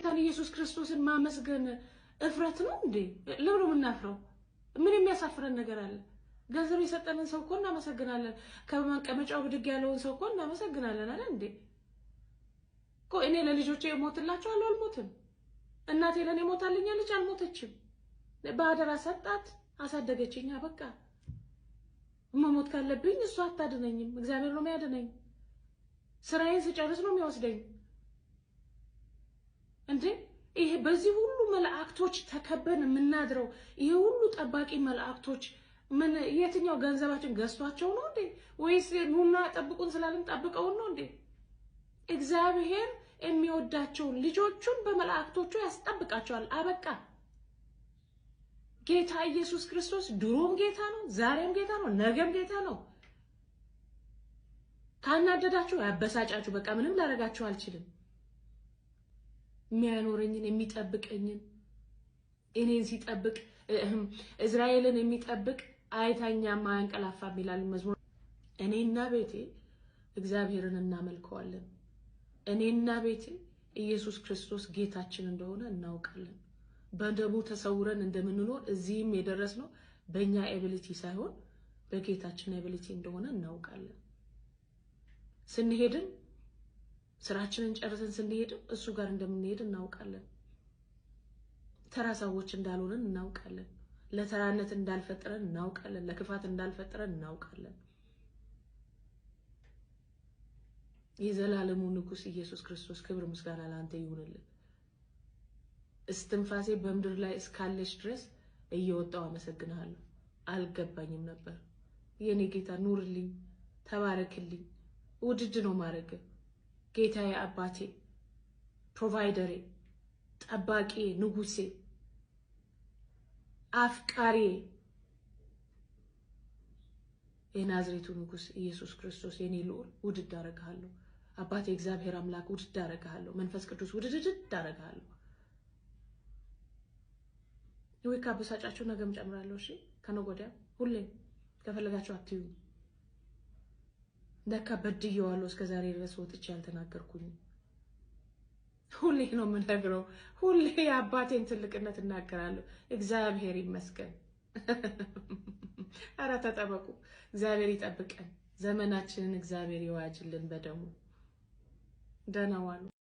ጌታን ኢየሱስ ክርስቶስን ማመስገን እፍረት ነው እንዴ? ለምን ምናፍረው? ምን የሚያሳፍረን ነገር አለ? ገንዘብ የሰጠንን ሰው እኮ እናመሰግናለን። ከመቀመጫው ብድግ ያለውን ሰው እኮ እናመሰግናለን አይደል እንዴ? እኮ እኔ ለልጆቼ እሞትላቸዋለሁ አልሞትም። እናቴ ለኔ ሞታልኛለች አልሞተችም። በአደራ ሰጣት አሳደገችኝ። በቃ መሞት ካለብኝ እሷ አታድነኝም፣ እግዚአብሔር ነው የሚያድነኝ። ስራዬን ስጨርስ ነው የሚወስደኝ እንዴ። ይሄ በዚህ ሁሉ መላእክቶች ተከበን የምናድረው ይሄ ሁሉ ጠባቂ መላእክቶች ምን የትኛው ገንዘባችን ገዝቷቸው ነው እንዴ? ወይስ ኑና ጠብቁን ስላልን ጠብቀውን ነው እንዴ? እግዚአብሔር የሚወዳቸውን ልጆቹን በመላእክቶቹ ያስጠብቃቸዋል። አበቃ። ጌታ ኢየሱስ ክርስቶስ ድሮም ጌታ ነው፣ ዛሬም ጌታ ነው፣ ነገም ጌታ ነው። ካናደዳችሁ ያበሳጫችሁ፣ በቃ ምንም ላደርጋችሁ አልችልም። የሚያኖረኝን የሚጠብቀኝን እኔን ሲጠብቅ እስራኤልን የሚጠብቅ አይተኛም አያንቀላፋም ይላል መዝሙር። እኔና ቤቴ እግዚአብሔርን እናመልከዋለን። እኔና ቤቴ ኢየሱስ ክርስቶስ ጌታችን እንደሆነ እናውቃለን። በደሙ ተሰውረን እንደምንኖር እዚህም የደረስነው በእኛ ኤቢሊቲ ሳይሆን በጌታችን ኤቢሊቲ እንደሆነ እናውቃለን። ስንሄድም ስራችንን ጨርሰን ስንሄድም እሱ ጋር እንደምንሄድ እናውቃለን። ተራ ሰዎች እንዳልሆነን እናውቃለን። ለተራነት እንዳልፈጠረን እናውቃለን። ለክፋት እንዳልፈጠረን እናውቃለን። የዘላለሙ ንጉስ ኢየሱስ ክርስቶስ ክብር ምስጋና ላንተ ይሁንልን። እስትንፋሴ በምድር ላይ እስካለች ድረስ እየወጣው አመሰግናለሁ። አልገባኝም ነበር። የኔ ጌታ ኑርልኝ፣ ተባረክልኝ። ውድድ ነው ማረግ ጌታዬ፣ አባቴ፣ ፕሮቫይደሬ፣ ጠባቂ፣ ንጉሴ፣ አፍቃሪ የናዝሬቱ ንጉስ ኢየሱስ ክርስቶስ የኔ ልዑል ውድድ አረጋለሁ። አባቴ እግዚአብሔር አምላክ ውድድ አረጋለሁ። መንፈስ ቅዱስ ውድድ አረጋለሁ። ወይ ካበሳጫችሁ ነገም ጨምራለሁ። እሺ ከነገ ወዲያ ሁሌም ከፈለጋችሁ አትዩ። ለካ በድየዋለሁ እስከዛሬ ድረስ ወጥቼ ያልተናገርኩኝ። ሁሌ ነው የምነግረው። ሁሌ የአባቴን ትልቅነት እናገራለሁ። እግዚአብሔር ይመስገን። ኧረ ተጠበቁ። እግዚአብሔር ይጠብቀን። ዘመናችንን እግዚአብሔር ይዋጅልን በደሙ። ደህና ዋሉ።